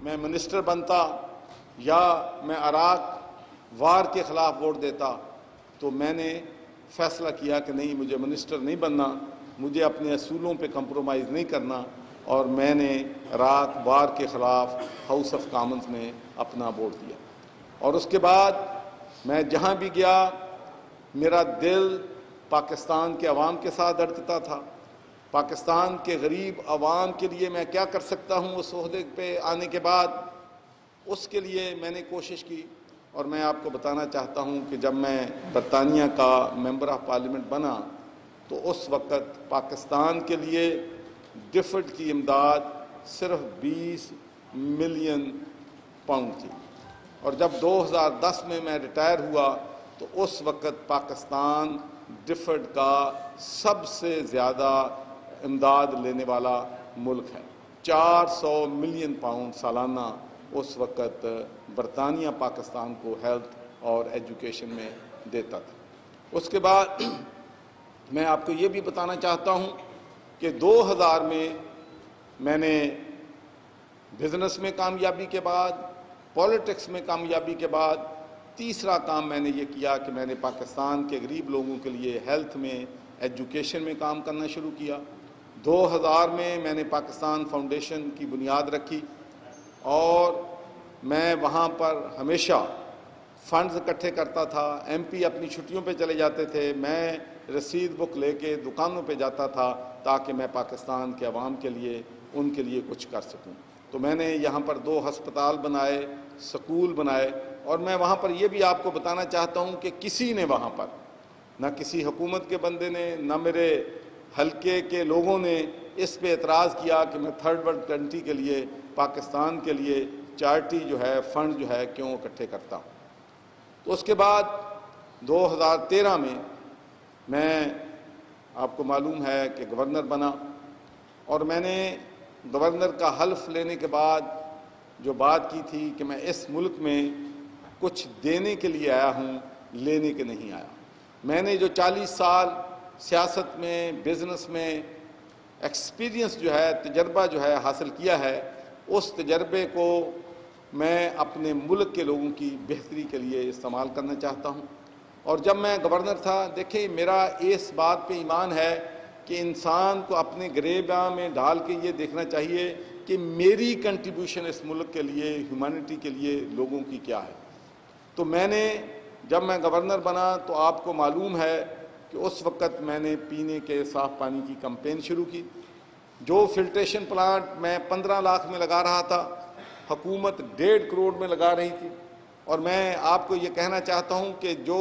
میں منسٹر بنتا یا میں عراق وار کے خلاف ووٹ دیتا، تو میں نے فیصلہ کیا کہ نہیں، مجھے منسٹر نہیں بننا، مجھے اپنے اصولوں پہ کمپرومائز نہیں کرنا، اور میں نے عراق وار کے خلاف ہاؤس آف کامنز میں اپنا ووٹ دیا۔ اور اس کے بعد میں جہاں بھی گیا میرا دل پاکستان کے عوام کے ساتھ دھڑکتا تھا، پاکستان کے غریب عوام کے لیے میں کیا کر سکتا ہوں اس عہدے پہ آنے کے بعد، اس کے لیے میں نے کوشش کی۔ اور میں آپ کو بتانا چاہتا ہوں کہ جب میں برطانیہ کا ممبر آف پارلیمنٹ بنا تو اس وقت پاکستان کے لیے ڈفیڈ کی امداد صرف 20 ملین پاؤنڈ تھی، اور جب 2010 میں ریٹائر ہوا تو اس وقت پاکستان ڈفیڈ کا سب سے زیادہ امداد لینے والا ملک ہے۔ 400 ملین پاؤنڈ سالانہ اس وقت برطانیہ پاکستان کو ہیلتھ اور ایجوکیشن میں دیتا تھا۔ اس کے بعد میں آپ کو یہ بھی بتانا چاہتا ہوں کہ 2000 میں نے بزنس میں کامیابی کے بعد، پولیٹکس میں کامیابی کے بعد، تیسرا کام میں نے یہ کیا کہ میں نے پاکستان کے غریب لوگوں کے لیے ہیلتھ میں، ایجوکیشن میں کام کرنا شروع کیا۔ 2000 میں نے پاکستان فاؤنڈیشن کی بنیاد رکھی، اور میں وہاں پر ہمیشہ فنڈز اکٹھے کرتا تھا۔ ایم پی اپنی چھٹیوں پہ چلے جاتے تھے، میں رسید بک لے کے دکانوں پہ جاتا تھا تاکہ میں پاکستان کے عوام کے لیے، ان کے لیے کچھ کر سکوں۔ تو میں نے یہاں پر 2 ہسپتال بنائے، سکول بنائے، اور میں وہاں پر یہ بھی آپ کو بتانا چاہتا ہوں کہ کسی نے وہاں پر، نہ کسی حکومت کے بندے نے، نہ میرے حلقے کے لوگوں نے اس پہ اعتراض کیا کہ میں تھرڈ ورلڈ کنٹری کے لیے، پاکستان کے لیے چارٹی جو ہے، فنڈ جو ہے کیوں اکٹھے کرتا ہوں۔ تو اس کے بعد 2013 میں آپ کو معلوم ہے کہ گورنر بنا، اور میں نے گورنر کا حلف لینے کے بعد جو بات کی تھی کہ میں اس ملک میں کچھ دینے کے لیے آیا ہوں، لینے کے نہیں آیا۔ میں نے جو 40 سال سیاست میں، بزنس میں ایکسپیرینس جو ہے، تجربہ جو ہے حاصل کیا ہے، اس تجربے کو میں اپنے ملک کے لوگوں کی بہتری کے لیے استعمال کرنا چاہتا ہوں۔ اور جب میں گورنر تھا، دیکھیں میرا اس بات پہ ایمان ہے کہ انسان کو اپنے گریباں میں ڈال کے یہ دیکھنا چاہیے کہ میری کنٹریبیوشن اس ملک کے لیے، ہیومینٹی کے لیے، لوگوں کی کیا ہے۔ تو میں نے جب میں گورنر بنا تو آپ کو معلوم ہے کہ اس وقت میں نے پینے کے صاف پانی کی کمپین شروع کی۔ جو فلٹریشن پلانٹ میں 15 لاکھ میں لگا رہا تھا، حکومت 1.5 کروڑ میں لگا رہی تھی۔ اور میں آپ کو یہ کہنا چاہتا ہوں کہ جو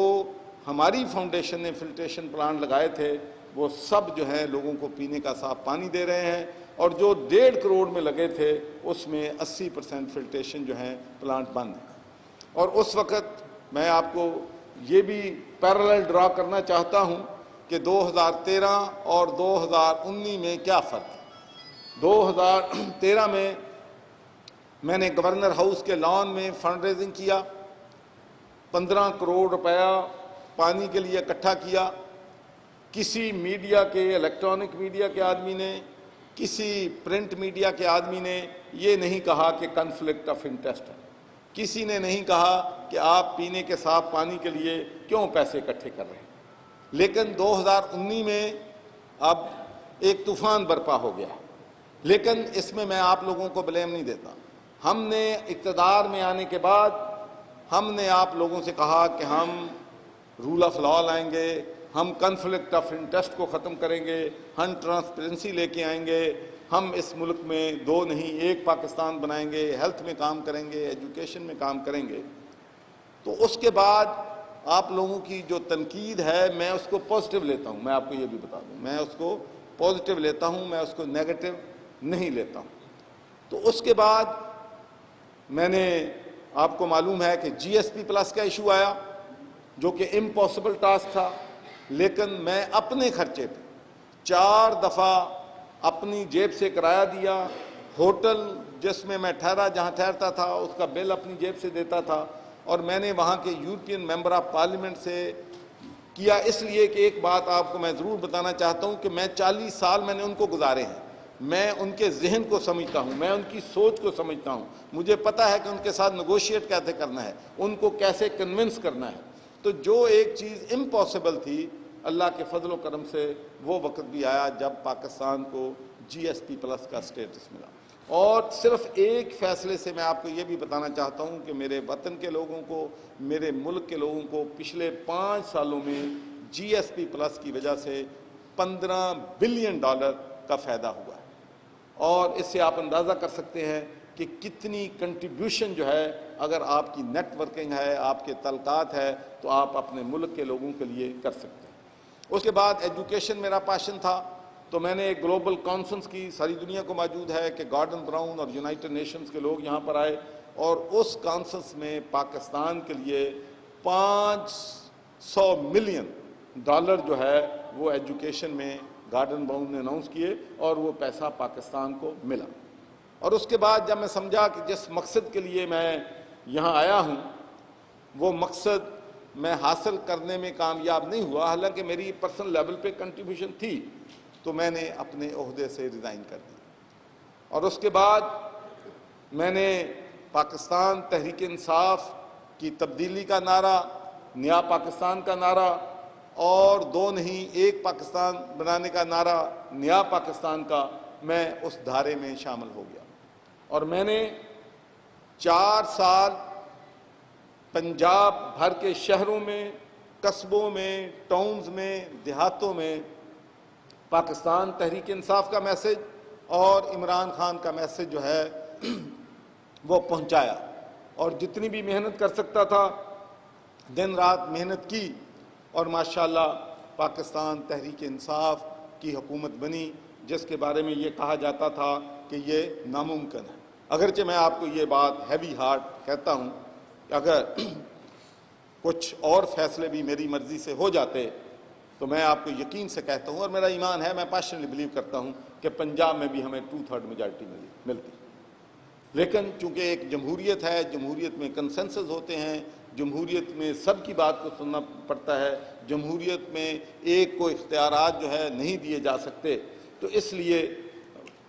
ہماری فاؤنڈیشن نے فلٹریشن پلانٹ لگائے تھے وہ سب جو ہے لوگوں کو پینے کا صاف پانی دے رہے ہیں، اور جو 1.5 کروڑ میں لگے تھے اس میں 80% فلٹریشن جو ہے پلانٹ بند ہے۔ اور اس وقت میں آپ کو یہ بھی پیرالل ڈرا کرنا چاہتا ہوں کہ 2013 اور 2019 میں کیا فرق ہے۔ 2013 میں نے گورنر ہاؤس کے لان میں فنڈ ریزنگ کیا، 15 کروڑ روپیہ پانی کے لیے اکٹھا کیا۔ کسی میڈیا کے، الیکٹرانک میڈیا کے آدمی نے، کسی پرنٹ میڈیا کے آدمی نے یہ نہیں کہا کہ کنفلکٹ آف انٹرسٹ ہے، کسی نے نہیں کہا کہ آپ پینے کے صاف پانی کے لیے کیوں پیسے اکٹھے کر رہے ہیں۔ لیکن 2019 میں اب ایک طوفان برپا ہو گیا، لیکن اس میں آپ لوگوں کو بلیم نہیں دیتا۔ ہم نے اقتدار میں آنے کے بعد ہم نے آپ لوگوں سے کہا کہ ہم رول آف لا لائیں گے، ہم کنفلکٹ آف انٹرسٹ کو ختم کریں گے، ہم ٹرانسپیرنسی لے کے آئیں گے، ہم اس ملک میں 2 نہیں 1 پاکستان بنائیں گے، ہیلتھ میں کام کریں گے، ایجوکیشن میں کام کریں گے۔ تو اس کے بعد آپ لوگوں کی جو تنقید ہے میں اس کو پازیٹیو لیتا ہوں، میں آپ کو یہ بھی بتا دوں، میں اس کو پازیٹیو لیتا ہوں، میں اس کو نیگیٹو نہیں لیتا ہوں۔ تو اس کے بعد میں نے، آپ کو معلوم ہے کہ جی ایس پی پلس کا ایشو آیا جو کہ امپاسبل ٹاسک تھا، لیکن میں اپنے خرچے پہ 4 دفعہ اپنی جیب سے کرایہ دیا، ہوٹل جس میں میں جہاں ٹھہرتا تھا اس کا بل اپنی جیب سے دیتا تھا، اور میں نے وہاں کے یورپین ممبر آف پارلیمنٹ سے کیا، اس لیے کہ ایک بات آپ کو میں ضرور بتانا چاہتا ہوں کہ میں 40 سال میں نے ان کو گزارے ہیں، میں ان کے ذہن کو سمجھتا ہوں، میں ان کی سوچ کو سمجھتا ہوں، مجھے پتہ ہے کہ ان کے ساتھ نیگوشیٹ کیسے کرنا ہے، ان کو کیسے کنونس کرنا ہے۔ تو جو ایک چیز امپاسبل تھی، اللہ کے فضل و کرم سے وہ وقت بھی آیا جب پاکستان کو جی ایس پی پلس کا سٹیٹس ملا۔ اور صرف ایک فیصلے سے میں آپ کو یہ بھی بتانا چاہتا ہوں کہ میرے وطن کے لوگوں کو، میرے ملک کے لوگوں کو پچھلے 5 سالوں میں جی ایس پی پلس کی وجہ سے $15 بلین کا فائدہ ہوا ہے۔ اور اس سے آپ اندازہ کر سکتے ہیں کہ کتنی کنٹریبیوشن جو ہے، اگر آپ کی نیٹ ورکنگ ہے، آپ کے تعلقات ہے، تو آپ اپنے ملک کے لوگوں کے لیے کر سکتے ہیں۔ اس کے بعد ایجوکیشن میرا پیشن تھا، تو میں نے ایک گلوبل کانفرنس کی، ساری دنیا کو موجود ہے کہ گارڈن براؤن اور یونائٹڈ نیشنز کے لوگ یہاں پر آئے، اور اس کانفرنس میں پاکستان کے لیے $500 ملین جو ہے وہ ایجوکیشن میں گارڈن براؤن نے اناؤنس کیے، اور وہ پیسہ پاکستان کو ملا۔ اور اس کے بعد جب میں سمجھا کہ جس مقصد کے لیے میں یہاں آیا ہوں وہ مقصد میں حاصل کرنے میں کامیاب نہیں ہوا، حالانکہ میری پرسنل لیول پہ کنٹریبیوشن تھی، تو میں نے اپنے عہدے سے ریزائن کر دیا۔ اور اس کے بعد میں نے پاکستان تحریک انصاف کی تبدیلی کا نعرہ، نیا پاکستان کا نعرہ، اور 2 نہیں 1 پاکستان بنانے کا نعرہ، نیا پاکستان کا، میں اس دھارے میں شامل ہو گیا۔ اور میں نے 4 سال پنجاب بھر کے شہروں میں، قصبوں میں، ٹاؤنز میں، دیہاتوں میں پاکستان تحریک انصاف کا میسج اور عمران خان کا میسج جو ہے وہ پہنچایا، اور جتنی بھی محنت کر سکتا تھا دن رات محنت کی، اور ماشاءاللہ پاکستان تحریک انصاف کی حکومت بنی، جس کے بارے میں یہ کہا جاتا تھا کہ یہ ناممکن ہے۔ اگرچہ میں آپ کو یہ بات ہیوی ہارٹ کہتا ہوں کہ اگر کچھ اور فیصلے بھی میری مرضی سے ہو جاتے تو میں آپ کو یقین سے کہتا ہوں، اور میرا ایمان ہے، میں پیشنلی بلیو کرتا ہوں کہ پنجاب میں بھی ہمیں 2/3 میجارٹی ملتی۔ لیکن چونکہ ایک جمہوریت ہے، جمہوریت میں کنسنسس ہوتے ہیں، جمہوریت میں سب کی بات کو سننا پڑتا ہے، جمہوریت میں ایک کو اختیارات جو ہے نہیں دیے جا سکتے، تو اس لیے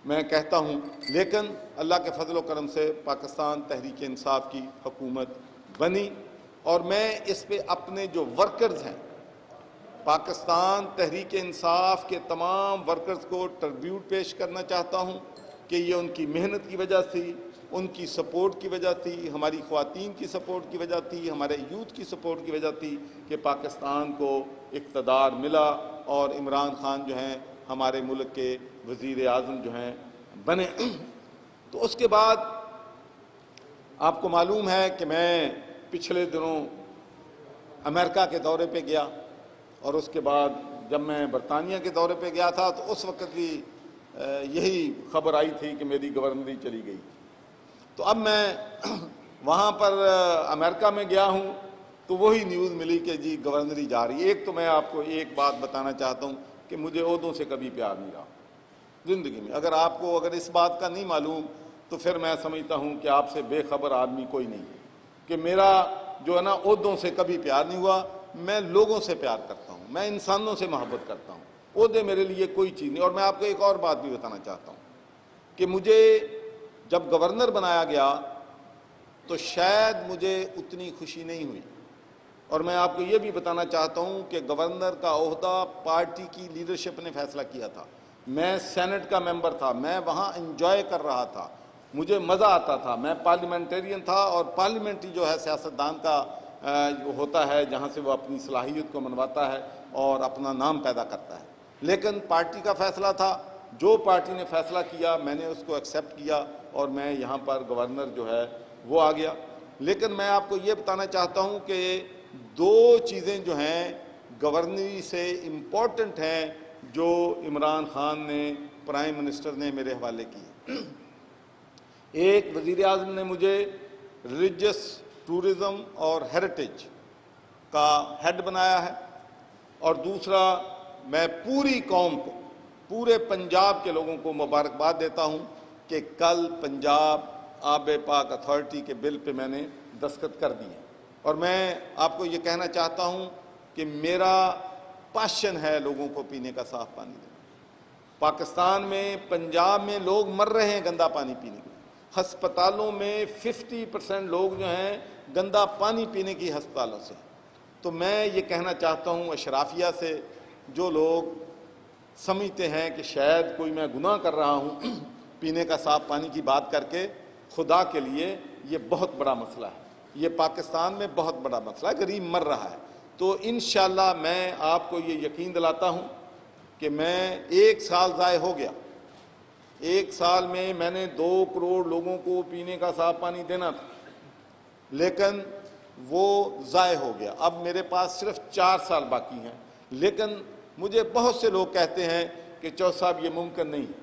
میں کہتا ہوں، لیکن اللہ کے فضل و کرم سے پاکستان تحریک انصاف کی حکومت بنی، اور میں اس پہ اپنے جو ورکرز ہیں، پاکستان تحریک انصاف کے تمام ورکرز کو ٹربیوٹ پیش کرنا چاہتا ہوں کہ یہ ان کی محنت کی وجہ تھی، ان کی سپورٹ کی وجہ تھی، ہماری خواتین کی سپورٹ کی وجہ تھی، ہمارے یوتھ کی سپورٹ کی وجہ تھی کہ پاکستان کو اقتدار ملا، اور عمران خان جو ہیں ہمارے ملک کے وزیر اعظم جو ہیں بنے۔ تو اس کے بعد آپ کو معلوم ہے کہ میں پچھلے دنوں امریکہ کے دورے پہ گیا، اور اس کے بعد جب میں برطانیہ کے دورے پہ گیا تھا تو اس وقت بھی یہی خبر آئی تھی کہ میری گورنری چلی گئی۔ تو اب میں وہاں پر امریکہ میں گیا ہوں تو وہی نیوز ملی کہ جی گورنری جا رہی ہے۔ ایک تو میں آپ کو ایک بات بتانا چاہتا ہوں کہ مجھے عہدوں سے کبھی پیار نہیں رہا زندگی میں۔ اگر آپ کو اگر اس بات کا نہیں معلوم تو پھر میں سمجھتا ہوں کہ آپ سے بے خبر آدمی کوئی نہیں، کہ میرا جو ہے نا عہدوں سے کبھی پیار نہیں ہوا۔ میں لوگوں سے پیار کرتا ہوں، میں انسانوں سے محبت کرتا ہوں، عہدے میرے لیے کوئی چیز نہیں۔ اور میں آپ کو ایک اور بات بھی بتانا چاہتا ہوں کہ مجھے جب گورنر بنایا گیا تو شاید مجھے اتنی خوشی نہیں ہوئی، اور میں آپ کو یہ بھی بتانا چاہتا ہوں کہ گورنر کا عہدہ پارٹی کی لیڈرشپ نے فیصلہ کیا تھا۔ میں سینٹ کا ممبر تھا، میں وہاں انجوائے کر رہا تھا، مجھے مزہ آتا تھا، میں پارلیمنٹیرین تھا، اور پارلیمنٹری جو ہے سیاستدان کا ہوتا ہے جہاں سے وہ اپنی صلاحیت کو منواتا ہے اور اپنا نام پیدا کرتا ہے۔ لیکن پارٹی کا فیصلہ تھا، جو پارٹی نے فیصلہ کیا میں نے اس کو ایکسیپٹ کیا، اور میں یہاں پر گورنر جو ہے وہ آ گیا۔ لیکن میں آپ کو یہ بتانا چاہتا ہوں کہ 2 چیزیں جو ہیں گورنری سے امپورٹنٹ ہیں جو عمران خان نے، پرائم منسٹر نے میرے حوالے کی۔ ایک، وزیر اعظم نے مجھے ریلیجس ٹورزم اور ہیریٹیج کا ہیڈ بنایا ہے، اور دوسرا میں پوری قوم کو، پورے پنجاب کے لوگوں کو مبارکباد دیتا ہوں کہ کل پنجاب آب پاک اتھارٹی کے بل پہ میں نے دستخط کر دیے۔ اور میں آپ کو یہ کہنا چاہتا ہوں کہ میرا پیشن ہے لوگوں کو پینے کا صاف پانی دینا۔ پاکستان میں پنجاب میں لوگ مر رہے ہیں گندا پانی پینے کے، ہسپتالوں میں 50% لوگ جو ہیں گندا پانی پینے کی ہسپتالوں سے۔ تو میں یہ کہنا چاہتا ہوں اشرافیہ سے، جو لوگ سمجھتے ہیں کہ شاید کوئی میں گناہ کر رہا ہوں پینے کا صاف پانی کی بات کر کے، خدا کے لیے یہ بہت بڑا مسئلہ ہے، یہ پاکستان میں بہت بڑا مسئلہ ہے، غریب مر رہا ہے۔ تو انشاءاللہ میں آپ کو یہ یقین دلاتا ہوں کہ میں 1 سال ضائع ہو گیا، 1 سال میں نے 2 کروڑ لوگوں کو پینے کا صاف پانی دینا تھا، لیکن وہ ضائع ہو گیا۔ اب میرے پاس صرف 4 سال باقی ہیں، لیکن مجھے بہت سے لوگ کہتے ہیں کہ چودھری صاحب یہ ممکن نہیں ہے،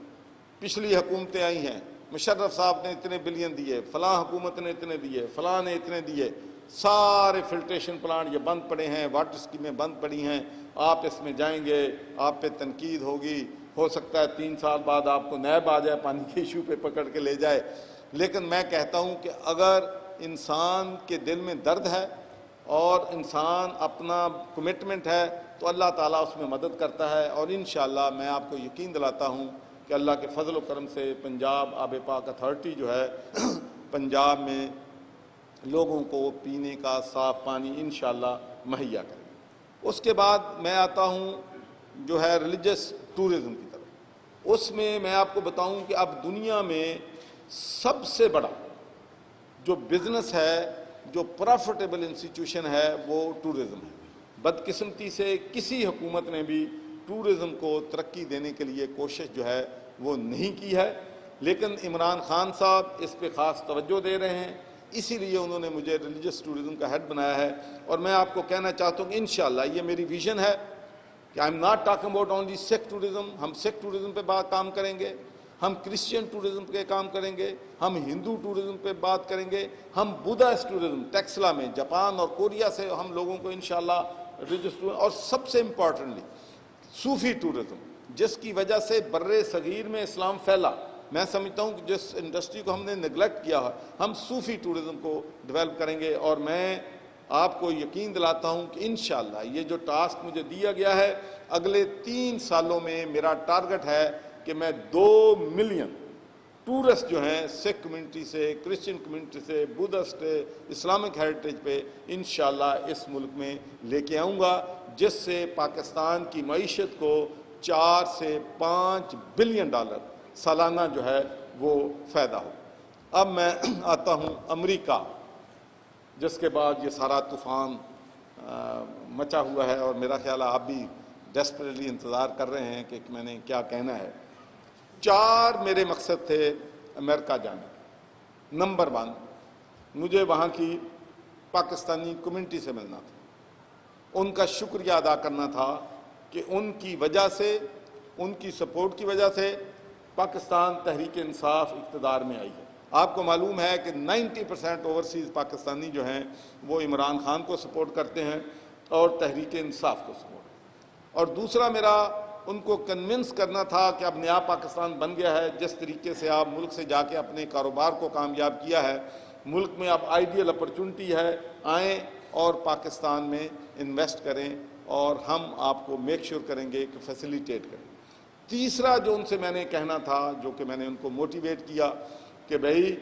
پچھلی حکومتیں آئی ہیں، مشرف صاحب نے اتنے بلین دیے، فلاں حکومت نے اتنے دیے، فلاں نے اتنے دیے، سارے فلٹریشن پلانٹ یہ بند پڑے ہیں، واٹر اسکیمیں بند پڑی ہیں، آپ اس میں جائیں گے آپ پہ تنقید ہوگی، ہو سکتا ہے 3 سال بعد آپ کو نیب آ جائے پانی کے ایشو پہ پکڑ کے لے جائے۔ لیکن میں کہتا ہوں کہ اگر انسان کے دل میں درد ہے اور انسان اپنا کمٹمنٹ ہے تو اللہ تعالیٰ اس میں مدد کرتا ہے، اور انشاءاللہ میں آپ کو یقین دلاتا ہوں کہ اللہ کے فضل و کرم سے پنجاب آب پاک اتھارٹی جو ہے پنجاب میں لوگوں کو پینے کا صاف پانی انشاءاللہ مہیا کرے گی۔ اس کے بعد میں آتا ہوں جو ہے ریلیجس ٹورزم کی طرف۔ اس میں آپ کو بتاؤں کہ اب دنیا میں سب سے بڑا جو بزنس ہے، جو پروفٹیبل انسٹیٹیوشن ہے، وہ ٹورزم ہے۔ بدقسمتی سے کسی حکومت نے بھی ٹورزم کو ترقی دینے کے لیے کوشش جو ہے وہ نہیں کی ہے، لیکن عمران خان صاحب اس پہ خاص توجہ دے رہے ہیں، اسی لیے انہوں نے مجھے ریلیجس ٹورزم کا ہیڈ بنایا ہے۔ اور میں آپ کو کہنا چاہتا ہوں کہ انشاءاللہ یہ میری ویژن ہے کہ I am not talking about only Sikh tourism, ہم سکھ ٹورزم پہ کام کریں گے، ہم کرسچین ٹورزم پہ کام کریں گے، ہم ہندو ٹورزم پہ بات کریں گے، ہم بدھسٹ ٹورزم ٹیکسلا میں جاپان اور کوریا سے ہم لوگوں کو انشاءاللہ ریلیجس ٹورزم، اور سب سے امپورٹنٹلی صوفی ٹورزم، جس کی وجہ سے بر صغیر میں اسلام پھیلا۔ میں سمجھتا ہوں کہ جس انڈسٹری کو ہم نے نگلیکٹ کیا ہے، ہم صوفی ٹورزم کو ڈیولپ کریں گے، اور میں آپ کو یقین دلاتا ہوں کہ انشاءاللہ یہ جو ٹاسک مجھے دیا گیا ہے، اگلے 3 سالوں میں میرا ٹارگٹ ہے کہ میں 2 ملین ٹورسٹ جو ہیں سکھ کمیونٹی سے، کرسچن کمیونٹی سے، بدھسٹ، اسلامک ہیریٹیج پہ انشاءاللہ اس ملک میں لے کے آؤں گا، جس سے پاکستان کی معیشت کو 4 سے 5 بلین ڈالر سالانہ جو ہے وہ فائدہ ہو۔ اب میں آتا ہوں امریکہ، جس کے بعد یہ سارا طوفان مچا ہوا ہے، اور میرا خیال ہے آپ بھی ڈیسپریٹلی انتظار کر رہے ہیں کہ میں نے کیا کہنا ہے۔ 4 میرے مقصد تھے امریکہ جانے کے۔ نمبر 1، مجھے وہاں کی پاکستانی کمیونٹی سے ملنا تھا، ان کا شکریہ ادا کرنا تھا کہ ان کی وجہ سے، ان کی سپورٹ کی وجہ سے پاکستان تحریک انصاف اقتدار میں آئی ہے۔ آپ کو معلوم ہے کہ 90% اوورسیز پاکستانی جو ہیں وہ عمران خان کو سپورٹ کرتے ہیں اور تحریک انصاف کو سپورٹ۔ اور دوسرا میرا ان کو کنونس کرنا تھا کہ اب نیا پاکستان بن گیا ہے، جس طریقے سے آپ ملک سے جا کے اپنے کاروبار کو کامیاب کیا ہے، ملک میں اب آئیڈیل اپرچونٹی ہے، آئیں اور پاکستان میں انویسٹ کریں، اور ہم آپ کو میک شور کریں گے کہ فیسیلیٹیٹ کریں۔ تیسرا جو ان سے میں نے کہنا تھا، جو کہ میں نے ان کو موٹیویٹ کیا کہ بھئی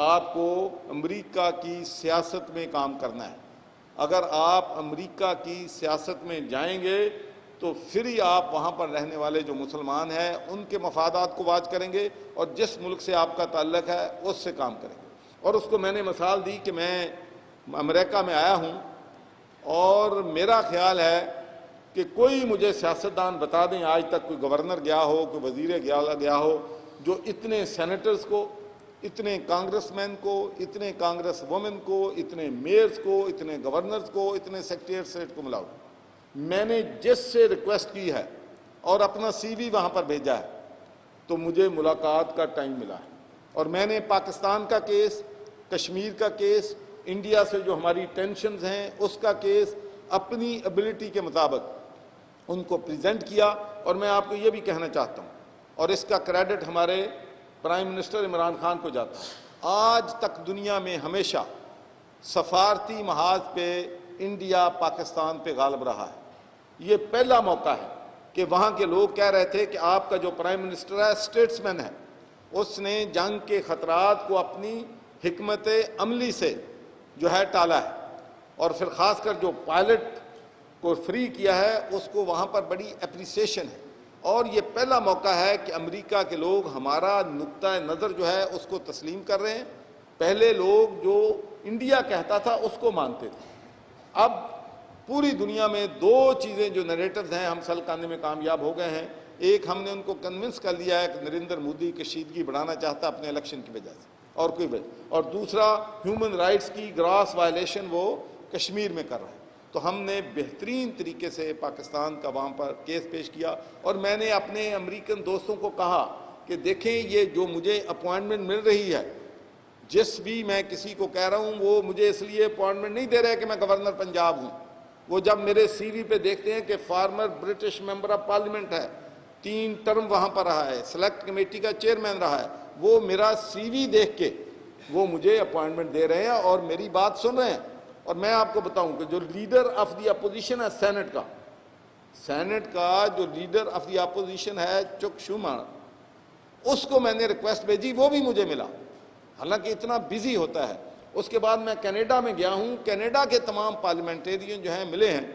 آپ کو امریکہ کی سیاست میں کام کرنا ہے، اگر آپ امریکہ کی سیاست میں جائیں گے تو پھر ہی آپ وہاں پر رہنے والے جو مسلمان ہیں ان کے مفادات کو واچ کریں گے، اور جس ملک سے آپ کا تعلق ہے اس سے کام کریں گے۔ اور اس کو میں نے مثال دی کہ میں امریکہ میں آیا ہوں، اور میرا خیال ہے کہ کوئی مجھے سیاستدان بتا دیں آج تک کوئی گورنر گیا ہو، کوئی وزیر گیا ہو، جو اتنے سینیٹرز کو، اتنے کانگریس مین کو، اتنے کانگریس وومن کو، اتنے میئرز کو، اتنے گورنرز کو، اتنے سیکریٹری اسٹیٹ کو ملا ہو۔ میں نے جس سے ریکویسٹ کی ہے اور اپنا سی وی وہاں پر بھیجا ہے تو مجھے ملاقات کا ٹائم ملا ہے، اور میں نے پاکستان کا کیس، کشمیر کا کیس، انڈیا سے جو ہماری ٹینشنز ہیں اس کا کیس اپنی ایبلٹی کے مطابق ان کو پریزنٹ کیا۔ اور میں آپ کو یہ بھی کہنا چاہتا ہوں، اور اس کا کریڈٹ ہمارے پرائم منسٹر عمران خان کو جاتا ہے، آج تک دنیا میں ہمیشہ سفارتی محاذ پہ انڈیا پاکستان پہ غالب رہا ہے۔ یہ پہلا موقع ہے کہ وہاں کے لوگ کہہ رہے تھے کہ آپ کا جو پرائم منسٹر ہے اسٹیٹس مین ہے، اس نے جنگ کے خطرات کو اپنی حکمت عملی سے جو ہے ٹالا ہے، اور پھر خاص کر جو پائلٹ کو فری کیا ہے اس کو وہاں پر بڑی اپریسیشن ہے، اور یہ پہلا موقع ہے کہ امریکہ کے لوگ ہمارا نقطہ نظر جو ہے اس کو تسلیم کر رہے ہیں۔ پہلے لوگ جو انڈیا کہتا تھا اس کو مانتے تھے، اب پوری دنیا میں دو چیزیں جو نیریٹوز ہیں ہم سل کرنے میں کامیاب ہو گئے ہیں۔ ایک، ہم نے ان کو کنونس کر لیا ہے کہ نریندر مودی کشیدگی بڑھانا چاہتا اپنے الیکشن کی وجہ سے اور کوئی وجہ، اور دوسرا ہیومن رائٹس کی گراس وائلیشن وہ کشمیر میں کر رہے ہیں۔ تو ہم نے بہترین طریقے سے پاکستان کا وہاں پر کیس پیش کیا، اور میں نے اپنے امریکن دوستوں کو کہا کہ دیکھیں یہ جو مجھے اپوائنٹمنٹ مل رہی ہے، جس بھی میں کسی کو کہہ رہا ہوں وہ مجھے اس لیے اپوائنٹمنٹ نہیں دے رہے کہ میں گورنر پنجاب ہوں، وہ جب میرے سی وی پہ دیکھتے ہیں کہ former British member of parliament ہے، 3 ٹرم وہاں پر رہا ہے، سلیکٹ کمیٹی کا چیئرمین رہا ہے، وہ میرا سی وی دیکھ کے وہ مجھے اپوائنٹمنٹ دے رہے ہیں اور میری بات سن رہے ہیں۔ اور میں آپ کو بتاؤں کہ جو لیڈر آف دی اپوزیشن ہے سینٹ کا جو لیڈر آف دی اپوزیشن ہے چک شومر، اس کو میں نے ریکویسٹ بھیجی، وہ بھی مجھے ملا، حالانکہ اتنا بزی ہوتا ہے۔ اس کے بعد میں کینیڈا میں گیا ہوں، کینیڈا کے تمام پارلیمنٹیرین جو ہیں ملے ہیں،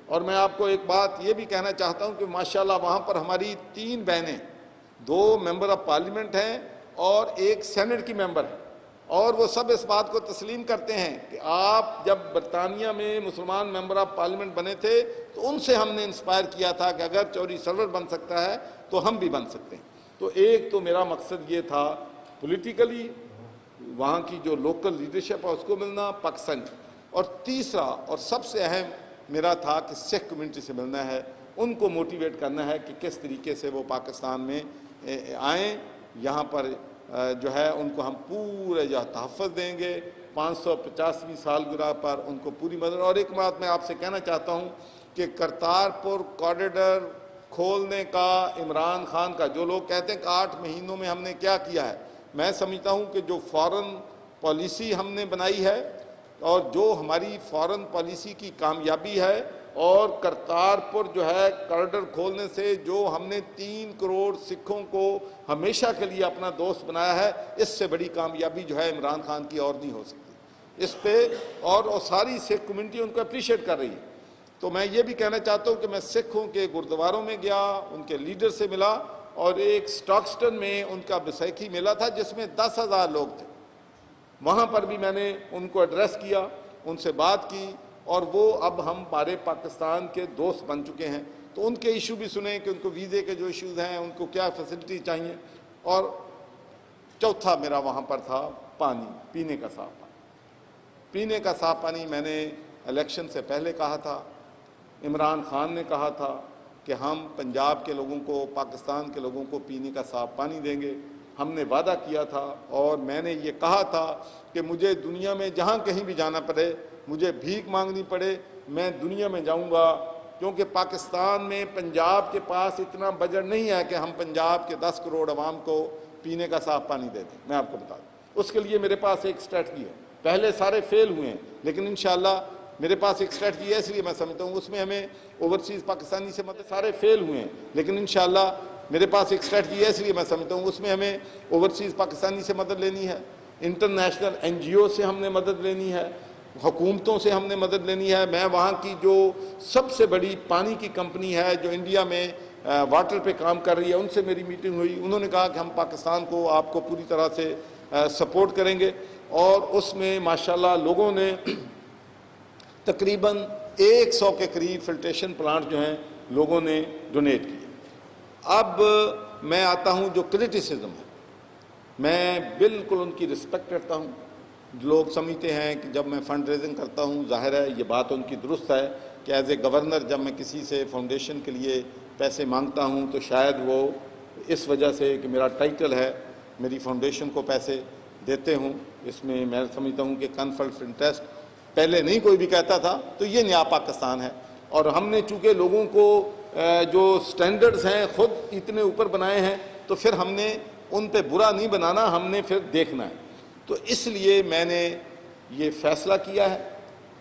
اور میں آپ کو ایک بات یہ بھی کہنا چاہتا ہوں کہ ماشاءاللہ وہاں پر ہماری 3 بہنیں، 2 ممبر آف پارلیمنٹ ہیں اور ایک سینٹ کی ممبر ہے، اور وہ سب اس بات کو تسلیم کرتے ہیں کہ آپ جب برطانیہ میں مسلمان ممبر آف پارلیمنٹ بنے تھے تو ان سے ہم نے انسپائر کیا تھا کہ اگر چوری سرور بن سکتا ہے تو ہم بھی بن سکتے ہیں۔ تو ایک تو میرا مقصد یہ تھا پولیٹیکلی وہاں کی جو لوکل لیڈرشپ ہے اس کو ملنا پاکستان، اور تیسرا اور سب سے اہم میرا تھا کہ سکھ کمیونٹی سے ملنا ہے، ان کو موٹیویٹ کرنا ہے کہ کس طریقے سے وہ پاکستان میں آئیں، یہاں پر جو ہے ان کو ہم پورے جو تحفظ دیں گے، 550ویں سالگرہ پر ان کو پوری مدد۔ اور ایک بات میں آپ سے کہنا چاہتا ہوں کہ کرتارپور کوریڈور کھولنے کا عمران خان کا، جو لوگ کہتے ہیں کہ 8 مہینوں میں ہم نے کیا کیا ہے، میں سمجھتا ہوں کہ جو فارن پالیسی ہم نے بنائی ہے اور جو ہماری فارن پالیسی کی کامیابی ہے، اور کرتارپور جو ہے کوریڈور کھولنے سے جو ہم نے 3 کروڑ سکھوں کو ہمیشہ کے لیے اپنا دوست بنایا ہے، اس سے بڑی کامیابی جو ہے عمران خان کی اور نہیں ہو سکتی اس پہ، اور ساری سکھ کمیونٹی ان کو اپریشیٹ کر رہی ہے۔ تو میں یہ بھی کہنا چاہتا ہوں کہ میں سکھوں کے گردواروں میں گیا، ان کے لیڈر سے ملا، اور ایک سٹاکسٹن میں ان کا بیسیکھی میلہ تھا جس میں 10,000 لوگ تھے، وہاں پر بھی میں نے ان کو ایڈریس کیا، ان سے بات کی، اور وہ اب ہمارے پاکستان کے دوست بن چکے ہیں۔ تو ان کے ایشو بھی سنیں کہ ان کو ویزے کے جو ایشوز ہیں، ان کو کیا فیسلٹی چاہیے۔ اور چوتھا میرا وہاں پر تھا پانی، پینے کا صاف پانی۔ پینے کا صاف پانی میں نے الیکشن سے پہلے کہا تھا، عمران خان نے کہا تھا کہ ہم پنجاب کے لوگوں کو، پاکستان کے لوگوں کو پینے کا صاف پانی دیں گے، ہم نے وعدہ کیا تھا، اور میں نے یہ کہا تھا کہ مجھے دنیا میں جہاں کہیں بھی جانا پڑے، مجھے بھیک مانگنی پڑے، میں دنیا میں جاؤں گا، کیونکہ پاکستان میں پنجاب کے پاس اتنا بجٹ نہیں ہے کہ ہم پنجاب کے 10 کروڑ عوام کو پینے کا صاف پانی دے دیں۔ میں آپ کو بتا دوں، اس کے لیے میرے پاس ایک اسٹریٹجی ہے، پہلے سارے فیل ہوئے ہیں، لیکن انشاءاللہ میرے پاس ایک اسٹریٹجی ہے، اس لیے میں سمجھتا ہوں اس میں ہمیں اوورسیز پاکستانی سے مدد، سارے فیل ہوئے ہیں لیکن انشاءاللہ میرے پاس ایک اسٹریٹجی ہے، اس لیے میں سمجھتا ہوں اس میں ہمیں اوورسیز پاکستانی سے مدد لینی ہے، انٹرنیشنل NGO سے ہم نے مدد لینی ہے، حکومتوں سے ہم نے مدد لینی ہے۔ میں وہاں کی جو سب سے بڑی پانی کی کمپنی ہے جو انڈیا میں واٹر پہ کام کر رہی ہے، ان سے میری میٹنگ ہوئی، انہوں نے کہا کہ ہم پاکستان کو آپ کو پوری طرح سے سپورٹ کریں گے، اور اس میں ماشاءاللہ لوگوں نے تقریباً 100 کے قریب فلٹریشن پلانٹ جو ہیں لوگوں نے ڈونیٹ کیے۔ اب میں آتا ہوں جو کرٹیسزم ہے، میں بالکل ان کی رسپیکٹ کرتا ہوں۔ لوگ سمجھتے ہیں کہ جب میں فنڈ ریزنگ کرتا ہوں، ظاہر ہے یہ بات ان کی درست ہے کہ ایز اے گورنر جب میں کسی سے فاؤنڈیشن کے لیے پیسے مانگتا ہوں تو شاید وہ اس وجہ سے کہ میرا ٹائٹل ہے میری فاؤنڈیشن کو پیسے دیتے ہوں، اس میں میں سمجھتا ہوں کہ کنفلکٹ آف انٹرسٹ پہلے نہیں کوئی بھی کہتا تھا، تو یہ نیا پاکستان ہے، اور ہم نے چونکہ لوگوں کو جو سٹینڈرڈز ہیں خود اتنے اوپر بنائے ہیں، تو پھر ہم نے ان پہ برا نہیں بنانا، ہم نے پھر دیکھنا ہے۔ تو اس لیے میں نے یہ فیصلہ کیا ہے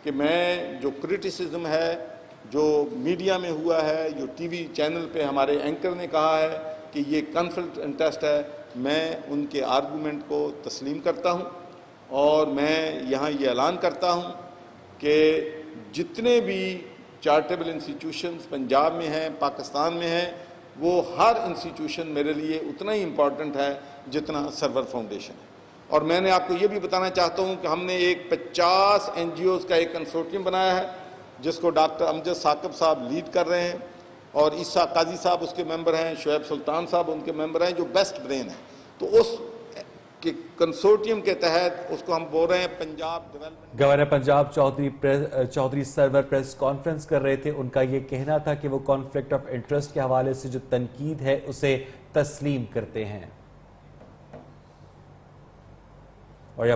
کہ میں جو کرٹیسزم ہے جو میڈیا میں ہوا ہے، جو ٹی وی چینل پہ ہمارے اینکر نے کہا ہے کہ یہ کنفلکٹ انٹرسٹ ہے، میں ان کے آرگومنٹ کو تسلیم کرتا ہوں، اور میں یہاں یہ اعلان کرتا ہوں کہ جتنے بھی چارٹیبل انسٹیٹیوشنز پنجاب میں ہیں، پاکستان میں ہیں، وہ ہر انسٹیٹیوشن میرے لیے اتنا ہی امپورٹنٹ ہے جتنا سرور فاؤنڈیشن ہے۔ اور میں نے آپ کو یہ بھی بتانا چاہتا ہوں کہ ہم نے ایک 50 NGOز کا ایک کنسورٹیم بنایا ہے، جس کو ڈاکٹر امجد ثاقب صاحب لیڈ کر رہے ہیں، اور عیسیٰ قاضی صاحب اس کے ممبر ہیں، شعیب سلطان صاحب ان کے ممبر ہیں، جو بیسٹ برین ہیں۔ تو اس کنسورٹیم کے تحت اس کو ہم بول رہے ہیں پنجاب ڈیولپمنٹ۔ گورنر پنجاب چودھری سرور پریس کانفرنس کر رہے تھے۔ ان کا یہ کہنا تھا کہ وہ کانفلکٹ آف انٹرسٹ کے حوالے سے جو تنقید ہے اسے تسلیم کرتے ہیں۔